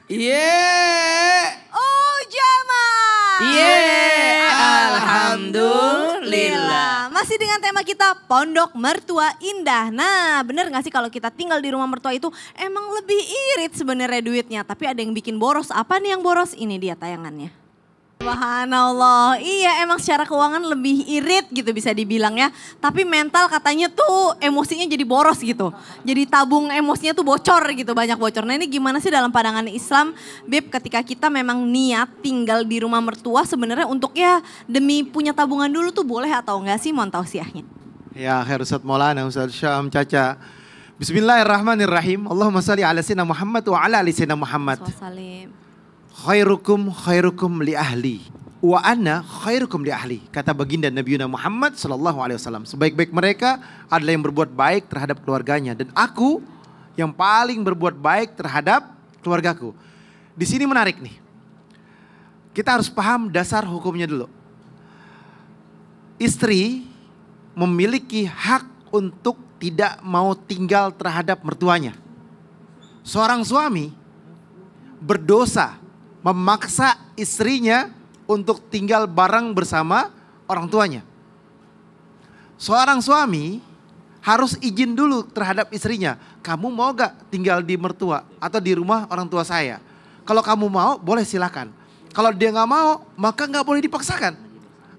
Oh jamaah. Alhamdulillah. Masih dengan tema kita Pondok Mertua Indah. Nah bener gak sih kalau kita tinggal di rumah mertua itu emang lebih irit sebenarnya duitnya. Tapi ada yang bikin boros. Apa nih yang boros? Ini dia tayangannya. Subhanallah, iya emang secara keuangan lebih irit gitu bisa dibilang ya. Tapi mental katanya tuh emosinya jadi boros gitu. Jadi tabung emosinya tuh bocor gitu, banyak bocor. Nah ini gimana sih dalam pandangan Islam, Beb, ketika kita memang niat tinggal di rumah mertua sebenarnya untuk ya demi punya tabungan dulu tuh boleh atau enggak sih, mohon tausiahnya. Ya, khair Ustaz Maulana, Ustaz Syam, Caca. Bismillahirrahmanirrahim. Allahumma salli ala sayyidina Muhammad wa ala ali sayyidina Muhammad. Wassalam. Khairukum li ahli wa ana khairukum li ahli. Kata baginda Nabi Muhammad sallallahu alaihi wasallam. Sebaik-baik mereka adalah yang berbuat baik terhadap keluarganya dan aku yang paling berbuat baik terhadap keluargaku. Di sini menarik nih. Kita harus paham dasar hukumnya dulu. Istri memiliki hak untuk tidak mau tinggal terhadap mertuanya. Seorang suami berdosa memaksa istrinya untuk tinggal bareng bersama orang tuanya. Seorang suami harus izin dulu terhadap istrinya. Kamu mau gak tinggal di mertua atau di rumah orang tua saya? Kalau kamu mau boleh silakan. Kalau dia gak mau maka gak boleh dipaksakan.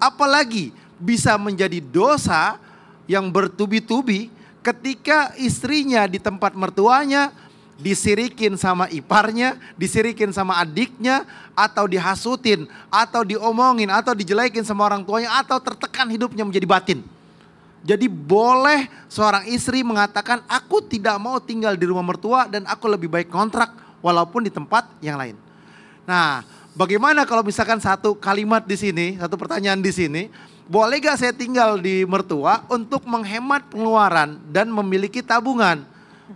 Apalagi bisa menjadi dosa yang bertubi-tubi ketika istrinya di tempat mertuanya disirikin sama iparnya, disirikin sama adiknya, atau dihasutin, atau diomongin, atau dijelekin sama orang tuanya, atau tertekan hidupnya menjadi batin. Jadi boleh seorang istri mengatakan aku tidak mau tinggal di rumah mertua dan aku lebih baik kontrak walaupun di tempat yang lain. Nah, bagaimana kalau misalkan satu kalimat di sini, satu pertanyaan di sini, boleh gak saya tinggal di mertua untuk menghemat pengeluaran dan memiliki tabungan?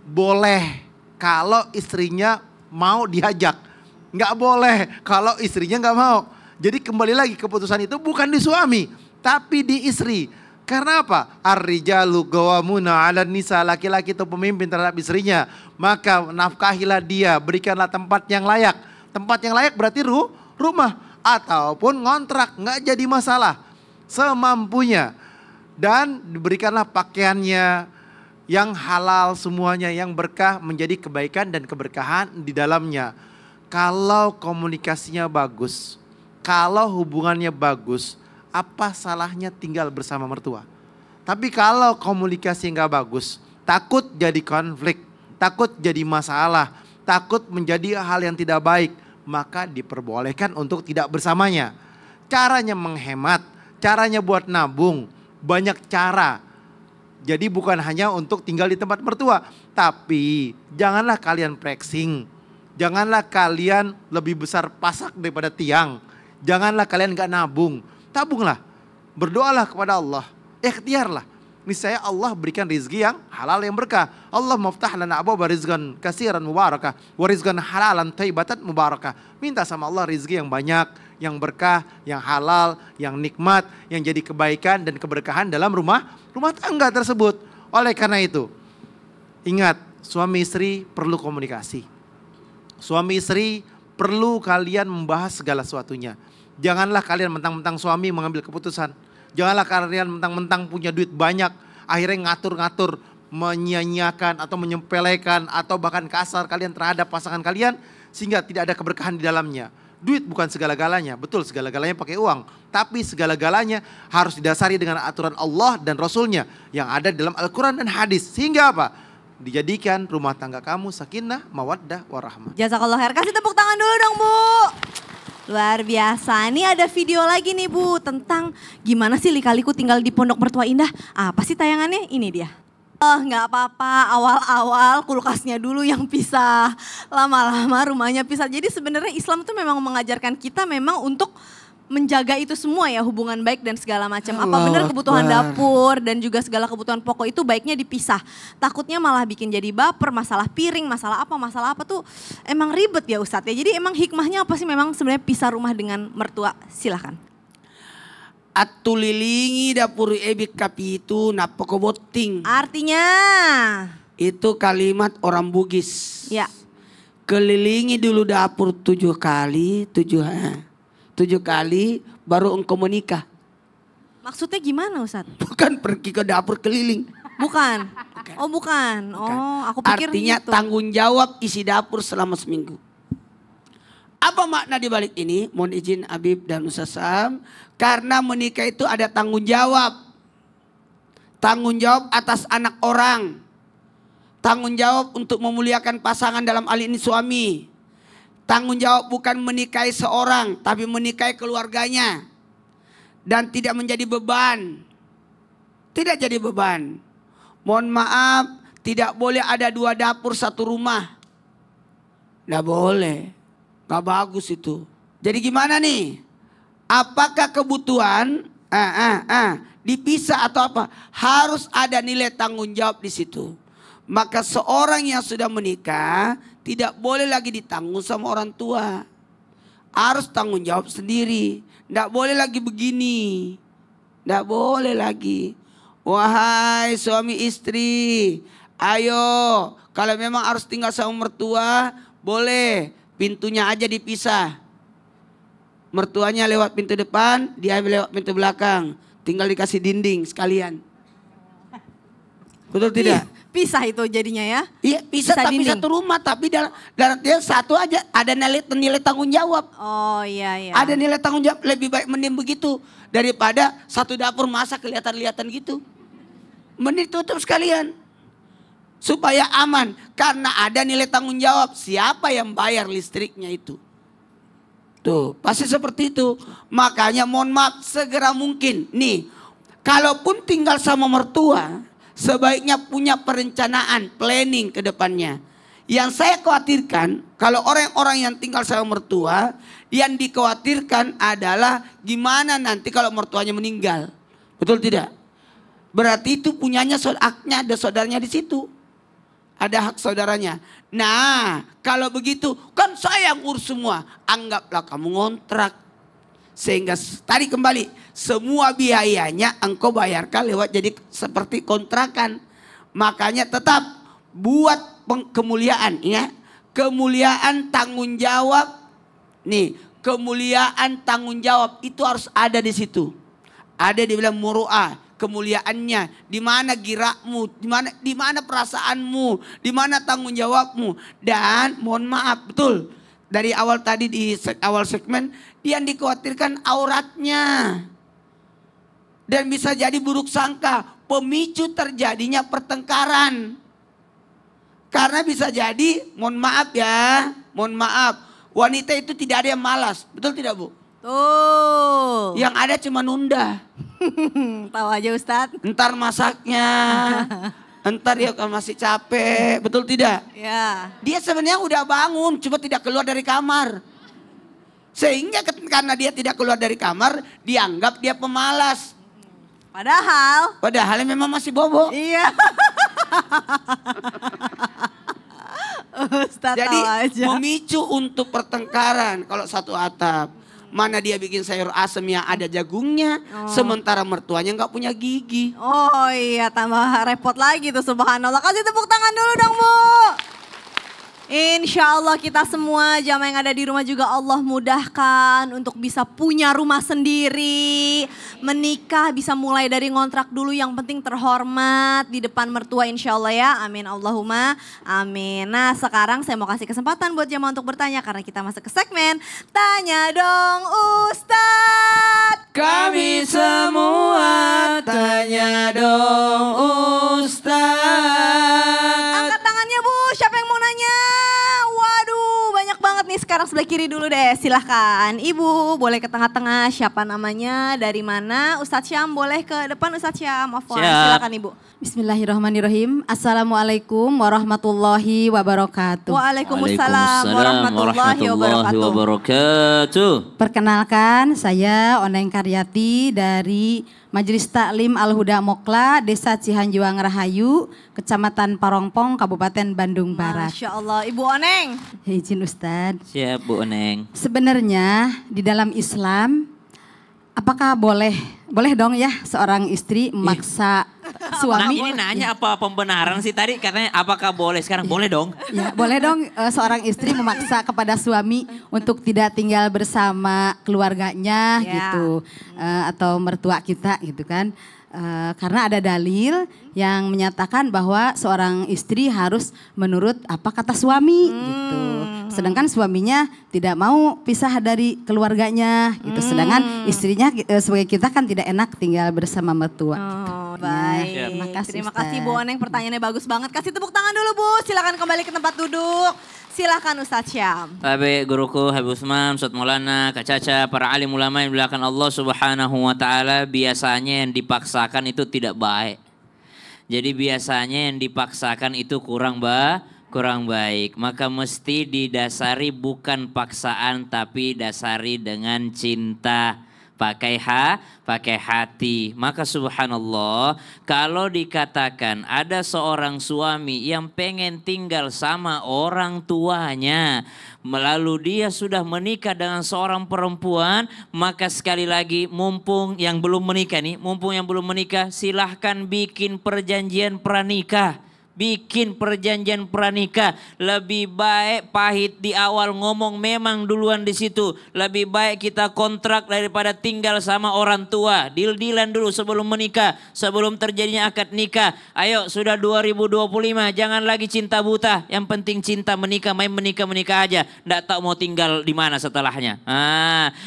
Boleh. Kalau istrinya mau diajak. Nggak boleh kalau istrinya nggak mau. Jadi kembali lagi keputusan itu bukan di suami. Tapi di istri. Karena apa? Ar-rijalu qawwamuna 'alan nisa. Laki-laki itu pemimpin terhadap istrinya. Maka nafkahilah dia. Berikanlah tempat yang layak. Tempat yang layak berarti rumah. Ataupun ngontrak. Nggak jadi masalah. Semampunya. Dan diberikanlah pakaiannya yang halal semuanya, yang berkah menjadi kebaikan dan keberkahan di dalamnya. Kalau komunikasinya bagus, kalau hubungannya bagus, apa salahnya tinggal bersama mertua? Tapi kalau komunikasi nggak bagus, takut jadi konflik, takut jadi masalah, takut menjadi hal yang tidak baik, maka diperbolehkan untuk tidak bersamanya. Caranya menghemat, caranya buat nabung, banyak cara. Jadi bukan hanya untuk tinggal di tempat mertua. Tapi janganlah kalian flexing. Janganlah kalian lebih besar pasak daripada tiang. Janganlah kalian gak nabung. Tabunglah. Berdoalah kepada Allah. Ikhtiarlah. Niscaya Allah berikan rizki yang halal yang berkah. Allah maftah lana abwaba rizqan kasiran mubarakah. Wa rizqan halalan thayyibatan mubarakah. Minta sama Allah rizki yang banyak, yang berkah, yang halal, yang nikmat, yang jadi kebaikan dan keberkahan dalam rumah tangga tersebut. Oleh karena itu, ingat, suami istri perlu komunikasi. Suami istri perlu kalian membahas segala sesuatunya. Janganlah kalian mentang-mentang suami mengambil keputusan. Janganlah kalian mentang-mentang punya duit banyak, akhirnya ngatur-ngatur, menyia-nyiakan atau menyepelekan atau bahkan kasar kalian terhadap pasangan kalian sehingga tidak ada keberkahan di dalamnya. Duit bukan segala-galanya, betul segala-galanya pakai uang. Tapi segala-galanya harus didasari dengan aturan Allah dan Rasulnya yang ada dalam Al-Quran dan hadis. Sehingga apa? Dijadikan rumah tangga kamu sakinah, mawaddah, warahmah. Jazakallah khair, kasih tepuk tangan dulu dong Bu. Luar biasa, ini ada video lagi nih Bu tentang gimana sih lika-liku tinggal di Pondok Mertua Indah. Apa sih tayangannya? Ini dia. Nggak apa-apa, awal-awal kulkasnya dulu yang pisah, lama-lama rumahnya pisah. Jadi sebenarnya Islam tuh memang mengajarkan kita memang untuk menjaga itu semua ya, hubungan baik dan segala macam. Apa benar kebutuhan dapur dan juga segala kebutuhan pokok itu baiknya dipisah. Takutnya malah bikin jadi baper, masalah piring, masalah apa tuh emang ribet ya Ustadz ya. Jadi emang hikmahnya apa sih memang sebenarnya pisah rumah dengan mertua? Silahkan. Atulilingi dapur ebik kapitu napokoboting. Artinya? Itu kalimat orang Bugis. Ya. Kelilingi dulu dapur 7 kali, 7 kali baru engkau menikah. Maksudnya gimana Ustadz? Bukan pergi ke dapur keliling. Bukan. Oh bukan. Oh aku pikir Artinya gitu. tanggung jawab isi dapur selama seminggu. Apa makna di balik ini? Mohon izin Habib dan Ustaz Sam. Karena menikah itu ada tanggung jawab. Tanggung jawab atas anak orang. Tanggung jawab untuk memuliakan pasangan, dalam hal ini suami. Tanggung jawab bukan menikahi seorang, tapi menikahi keluarganya. Dan tidak menjadi beban. Tidak jadi beban. Mohon maaf, tidak boleh ada 2 dapur 1 rumah. Tidak boleh. Gak bagus itu. Jadi gimana nih? Apakah kebutuhan dipisah atau apa? Harus ada nilai tanggung jawab di situ. Maka seorang yang sudah menikah tidak boleh lagi ditanggung sama orang tua. Harus tanggung jawab sendiri. Tidak boleh lagi begini. Tidak boleh lagi. Wahai suami istri, ayo kalau memang harus tinggal sama mertua, boleh pintunya aja dipisah. Mertuanya lewat pintu depan, dia lewat pintu belakang. Tinggal dikasih dinding sekalian. Betul tidak? Pisah itu jadinya ya? Iya pisah tapi dinding. satu rumah, tapi dalam dia satu aja ada nilai tanggung jawab. Oh iya. Ada nilai tanggung jawab, lebih baik mending begitu daripada satu dapur masak kelihatan-kelihatan gitu. Mending tutup sekalian supaya aman, karena ada nilai tanggung jawab. Siapa yang bayar listriknya itu? Tuh pasti seperti itu. Makanya mohon maaf, segera mungkin nih, kalaupun tinggal sama mertua, sebaiknya punya perencanaan, planning ke depannya. Yang saya khawatirkan, kalau orang-orang yang tinggal sama mertua, yang dikhawatirkan adalah gimana nanti kalau mertuanya meninggal. Betul tidak? Berarti itu punyanya, haknya ada saudaranya di situ. Ada hak saudaranya. Nah, kalau begitu kan saya yang urus semua. Anggaplah kamu ngontrak. Sehingga tadi kembali, semua biayanya engkau bayarkan lewat jadi seperti kontrakan. Makanya tetap buat kemuliaan ya. Kemuliaan tanggung jawab. Nih, kemuliaan tanggung jawab itu harus ada di situ. Ada dibilang muru'ah, kemuliaannya, di mana gerakmu, di mana perasaanmu, di mana tanggung jawabmu. Dan mohon maaf, betul. Dari awal tadi di awal segmen, yang dikhawatirkan auratnya. Dan bisa jadi buruk sangka, pemicu terjadinya pertengkaran. Karena bisa jadi, mohon maaf ya, mohon maaf, wanita itu tidak ada yang malas, betul tidak Bu? Tuh. Yang ada cuma nunda. Tahu aja Ustadz. Entar masaknya, entar dia kalau masih capek, betul tidak? Ya. Dia sebenarnya udah bangun, cuma tidak keluar dari kamar. Sehingga karena dia tidak keluar dari kamar, dianggap dia pemalas. Padahal memang masih bobo. iya. Ustadz Jadi tahu aja. memicu untuk pertengkaran kalau satu atap. Mana dia bikin sayur asem yang ada jagungnya, sementara mertuanya nggak punya gigi. Oh iya, tambah repot lagi tuh, subhanallah. Kasih tepuk tangan dulu dong Bu. Insya Allah kita semua jamaah yang ada di rumah juga Allah mudahkan untuk bisa punya rumah sendiri. Menikah bisa mulai dari ngontrak dulu, yang penting terhormat di depan mertua insya Allah ya. Amin Allahumma amin. Nah sekarang saya mau kasih kesempatan buat jamaah untuk bertanya karena kita masuk ke segmen Tanya Dong Ustadz. Kami semua tanya dong Ustadz. Angkat tangannya Bu, siapa yang mau nanya? Waduh, banyak banget nih. Sekarang sebelah kiri dulu deh, silahkan. Ibu boleh ke tengah-tengah, siapa namanya, dari mana? Ustadz Syam boleh ke depan Ustadz Syam. Afwan, silahkan Ibu. Bismillahirrahmanirrahim. Assalamualaikum warahmatullahi wabarakatuh. Waalaikumsalam warahmatullahi wabarakatuh. Perkenalkan, saya Oneng Karyati dari Majelis Taklim Al-Huda Mokla, Desa Cihanjuang Rahayu, Kecamatan Parongpong, Kabupaten Bandung Barat. Masya Allah, Ibu Oneng. Izin Ustadz. Siap Bu Oneng. Sebenarnya di dalam Islam, apakah boleh dong ya seorang istri memaksa Nah, suami. ini nanya apa pembenaran sih tadi katanya apakah boleh sekarang? Boleh dong. Ya, boleh dong seorang istri memaksa kepada suami untuk tidak tinggal bersama keluarganya Ya. gitu atau mertua kita gitu kan. Karena ada dalil yang menyatakan bahwa seorang istri harus menurut apa kata suami gitu. Sedangkan suaminya tidak mau pisah dari keluarganya gitu. Sedangkan istrinya sebagai kita kan tidak enak tinggal bersama mertua. Oh, Ya, baik. terima kasih, Terima Ustaz. kasih Bu Oneng, pertanyaannya bagus banget. Kasih tepuk tangan dulu Bu, silakan kembali ke tempat duduk. Silakan Ustadz Syam. Habib guruku Habib Utsman, Ustaz Maulana, Kak Caca, para alim ulama yang dimuliakan Allah Subhanahu wa taala, biasanya yang dipaksakan itu tidak baik. Jadi biasanya yang dipaksakan itu kurang baik. Maka mesti didasari bukan paksaan tapi dasari dengan cinta. Pakai hati. Maka subhanallah, kalau dikatakan ada seorang suami yang pengen tinggal sama orang tuanya, lalu dia sudah menikah dengan seorang perempuan, maka sekali lagi mumpung yang belum menikah, silahkan bikin perjanjian pranikah. Bikin perjanjian pranikah. Lebih baik pahit di awal ngomong memang duluan di situ. Lebih baik kita kontrak daripada tinggal sama orang tua. Deal-dealan dulu sebelum menikah. Sebelum terjadinya akad nikah. Ayo sudah 2025 jangan lagi cinta buta. Yang penting cinta menikah, main menikah aja. Nggak tahu mau tinggal di mana setelahnya.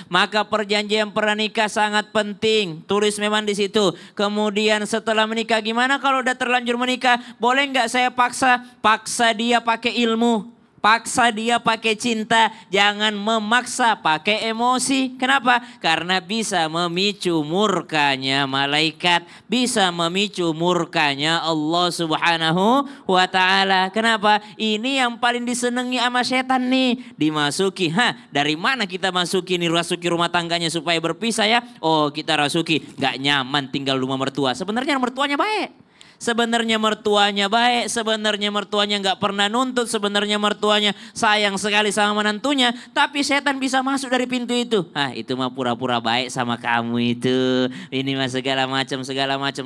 Maka perjanjian pranikah sangat penting. Tulis memang di situ. Kemudian setelah menikah gimana kalau udah terlanjur menikah? Boleh nggak saya paksa dia pakai ilmu, paksa dia pakai cinta, jangan memaksa pakai emosi. Kenapa? Karena bisa memicu murkanya malaikat, bisa memicu murkanya Allah Subhanahu wa taala. Kenapa? Ini yang paling disenangi sama setan nih, dimasuki. Dari mana kita masuki nih, rasuki rumah tangganya supaya berpisah ya? Oh, kita rasuki, nggak nyaman tinggal rumah mertua. Sebenarnya mertuanya baik. Sebenarnya mertuanya baik, sebenarnya mertuanya nggak pernah nuntut, sebenarnya mertuanya sayang sekali sama menantunya, tapi setan bisa masuk dari pintu itu. Itu mah pura-pura baik sama kamu itu. Ini mah segala macam,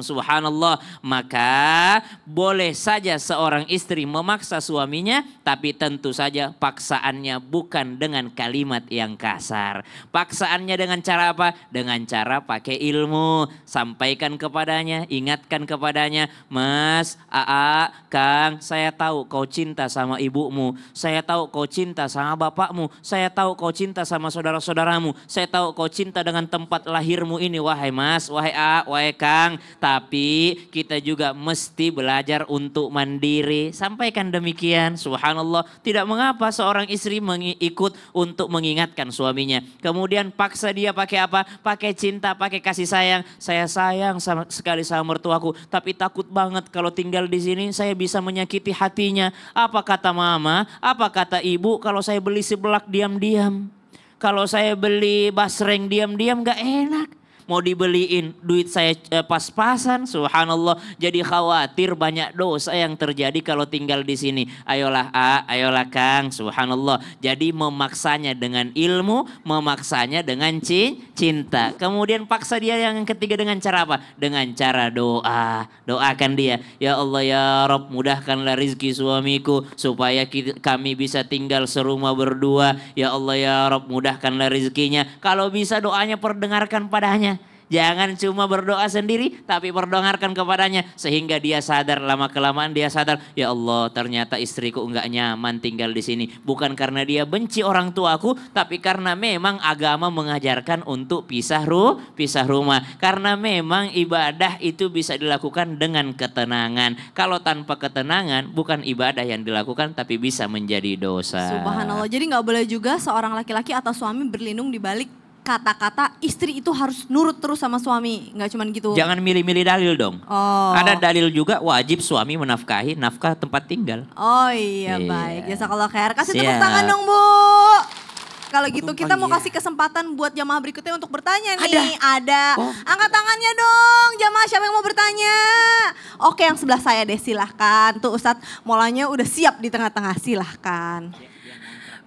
subhanallah. Maka boleh saja seorang istri memaksa suaminya, tapi tentu saja paksaannya bukan dengan kalimat yang kasar. Paksaannya dengan cara apa? Dengan cara pakai ilmu, sampaikan kepadanya, ingatkan kepadanya. Mas, Kang, saya tahu kau cinta sama ibumu. Saya tahu kau cinta sama bapakmu. Saya tahu kau cinta sama saudara-saudaramu. Saya tahu kau cinta dengan tempat lahirmu ini. Wahai Mas, wahai wahai Kang. Tapi kita juga mesti belajar untuk mandiri. Sampaikan demikian. Subhanallah. Tidak mengapa seorang istri ikut untuk mengingatkan suaminya. Kemudian paksa dia pakai apa? Pakai cinta, pakai kasih sayang. Saya sayang sekali sama mertuaku. Tapi takut banget kalau tinggal di sini saya bisa menyakiti hatinya. Apa kata mama? Apa kata ibu kalau saya beli seblak diam-diam? Kalau saya beli basreng diam-diam gak enak. Mau dibeliin duit saya pas-pasan, subhanallah. Jadi khawatir banyak dosa yang terjadi kalau tinggal di sini. Ayolah ayolah Kang, subhanallah. Jadi memaksanya dengan ilmu, memaksanya dengan cinta. Kemudian paksa dia yang ketiga dengan cara apa? Dengan cara doa. Doakan dia, ya Allah ya Rabb, mudahkanlah rizki suamiku supaya kami bisa tinggal serumah berdua. Ya Allah ya Rabb, mudahkanlah rizkinya. Kalau bisa doanya perdengarkan padanya. Jangan cuma berdoa sendiri tapi berdengarkan kepadanya sehingga dia sadar, lama kelamaan dia sadar, ya Allah ternyata istriku enggak nyaman tinggal di sini. Bukan karena dia benci orang tuaku tapi karena memang agama mengajarkan untuk pisah rumah. Karena memang ibadah itu bisa dilakukan dengan ketenangan. Kalau tanpa ketenangan bukan ibadah yang dilakukan tapi bisa menjadi dosa. Subhanallah. Jadi nggak boleh juga seorang laki-laki atau suami berlindung di balik kata-kata istri itu harus nurut terus sama suami, nggak cuman gitu. Jangan milih-milih dalil dong. Oh. Ada dalil juga wajib suami menafkahi nafkah tempat tinggal. Oh iya, Iya. baik. Jazakallah khair. Kasih Siap. tepuk tangan dong Bu. Kalau gitu kita mau kasih kesempatan buat jamaah berikutnya untuk bertanya nih. Ada. Angkat tangannya dong jamaah, siapa yang mau bertanya? Oke, yang sebelah saya deh, silahkan. Tuh Ustadz Maulanya udah siap di tengah-tengah, silahkan.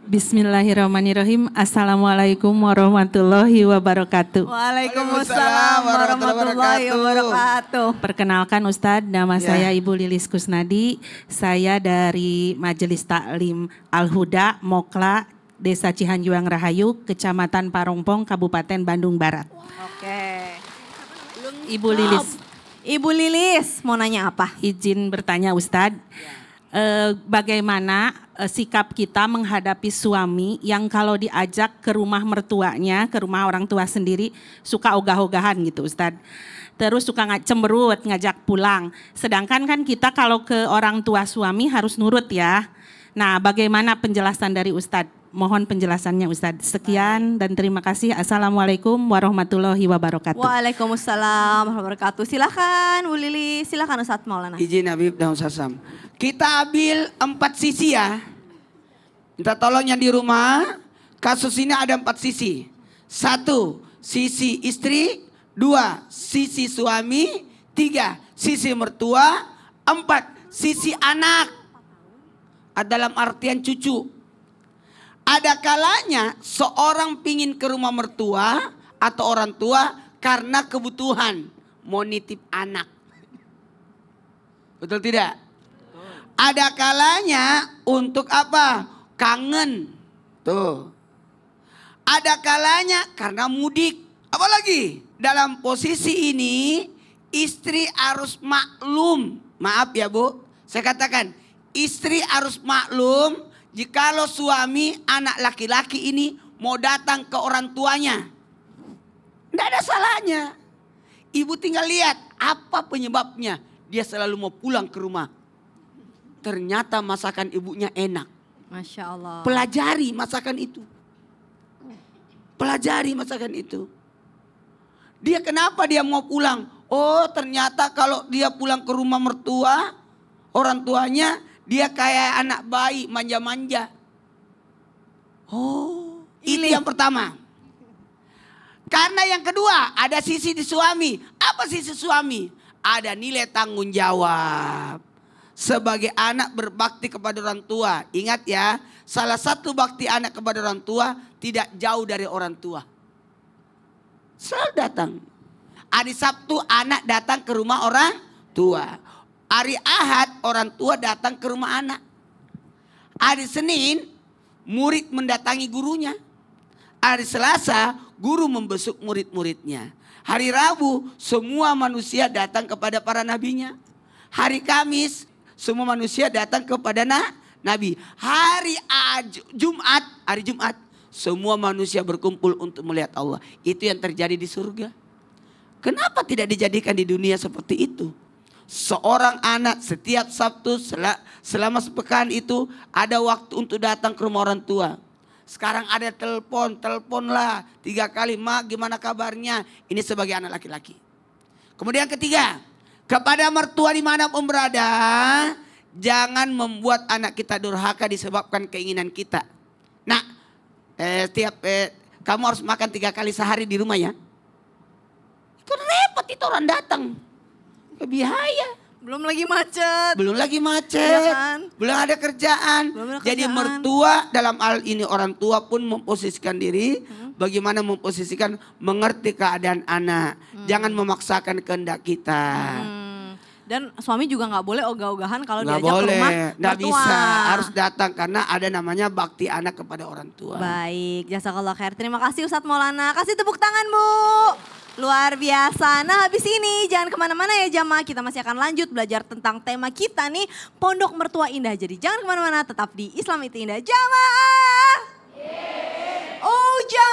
Bismillahirrahmanirrahim. Assalamualaikum warahmatullahi wabarakatuh. Waalaikumsalam warahmatullahi wabarakatuh. Perkenalkan Ustadz, nama saya Ibu Lilis Kusnadi. Saya dari Majelis Taklim Al-Huda, Mokla, Desa Cihanjuang Rahayu, Kecamatan Parongpong, Kabupaten Bandung Barat. Oke. Ibu Lilis. Ibu Lilis mau nanya apa? Izin bertanya Ustadz. Bagaimana sikap kita menghadapi suami yang kalau diajak ke rumah mertuanya, ke rumah orang tua sendiri suka ogah-ogahan gitu Ustadz. Terus suka cemberut, ngajak pulang. Sedangkan kan kita kalau ke orang tua suami harus nurut ya. Nah bagaimana penjelasan dari Ustadz? Mohon penjelasannya Ustadz. Sekian dan terima kasih. Assalamualaikum warahmatullahi wabarakatuh. Waalaikumsalam warahmatullahi wabarakatuh. Silakan Bu Lili, silakan Ustadz Maulana. Izin Habib dan Ustaz Sam. Kita ambil 4 sisi ya. Minta tolong yang di rumah, kasus ini ada 4 sisi. 1, sisi istri. 2, sisi suami. 3, sisi mertua. 4, sisi anak. Dalam artian cucu. Ada kalanya seorang pingin ke rumah mertua atau orang tua karena kebutuhan. Mau nitip anak. Betul tidak? Ada kalanya untuk apa? Kangen. Tuh. Ada kalanya karena mudik. Apalagi dalam posisi ini istri harus maklum. Maaf ya Bu, saya katakan istri harus maklum jikalau suami anak laki-laki ini mau datang ke orang tuanya. Tidak ada salahnya. Ibu tinggal lihat apa penyebabnya. Dia selalu mau pulang ke rumah. Ternyata masakan ibunya enak. Masya Allah. Pelajari masakan itu. Pelajari masakan itu. Dia kenapa dia mau pulang? Oh ternyata kalau dia pulang ke rumah mertua, orang tuanya dia kayak anak bayi manja-manja. Oh itu yang pertama. Karena yang kedua ada sisi di suami. Apa sisi suami? Ada nilai tanggung jawab. Sebagai anak berbakti kepada orang tua. Ingat ya, salah satu bakti anak kepada orang tua tidak jauh dari orang tua. Selalu datang. Hari Sabtu anak datang ke rumah orang tua. Hari Ahad orang tua datang ke rumah anak. Hari Senin murid mendatangi gurunya. Hari Selasa guru membesuk murid-muridnya. Hari Rabu semua manusia datang kepada para nabinya. Hari Kamis semua manusia datang kepada Nabi. Hari Jumat semua manusia berkumpul untuk melihat Allah. Itu yang terjadi di surga. Kenapa tidak dijadikan di dunia seperti itu? Seorang anak setiap Sabtu selama sepekan itu ada waktu untuk datang ke rumah orang tua. Sekarang ada teleponlah 3 kali. Mak gimana kabarnya? Ini sebagai anak laki-laki. Kemudian ketiga, kepada mertua dimanapun berada, jangan membuat anak kita durhaka disebabkan keinginan kita. Nah, kamu harus makan 3 kali sehari di rumah ya. Itu repot itu orang datang. Bahaya. Belum lagi macet. Iya kan? Belum ada kerjaan. Jadi mertua dalam hal ini orang tua pun memposisikan diri. Bagaimana memposisikan mengerti keadaan anak. Jangan memaksakan kehendak kita. Dan suami juga nggak boleh ogah-ogahan kalau Nggak diajak ke boleh, rumah nggak mertua. bisa, harus datang karena ada namanya bakti anak kepada orang tua. Baik, jazakallah khair. Terima kasih Ustadz Maulana. Kasih tepuk tangan Bu. Luar biasa. Nah habis ini jangan kemana-mana ya jamaah. Kita masih akan lanjut belajar tentang tema kita nih. Pondok Mertua Indah. Jadi jangan kemana-mana, tetap di Islam Itu Indah. Jamaah. Oh jamaah.